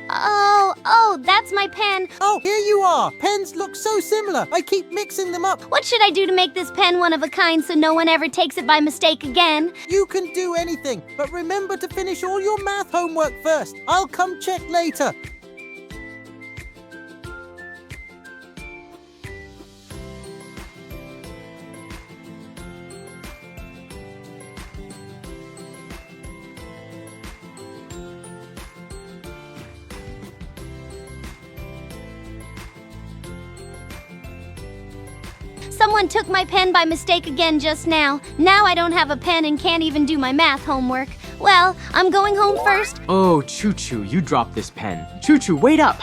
Oh, that's my pen. Oh, here you are. Pens look so similar. I keep mixing them up. What should I do to make this pen one of a kind so no one ever takes it by mistake again? You can do anything, but remember to finish all your math homework first. I'll come check later. Someone took my pen by mistake again just now. Now I don't have a pen and can't even do my math homework. Well, I'm going home first. Oh, Choo-Choo, you dropped this pen. Choo-Choo, wait up!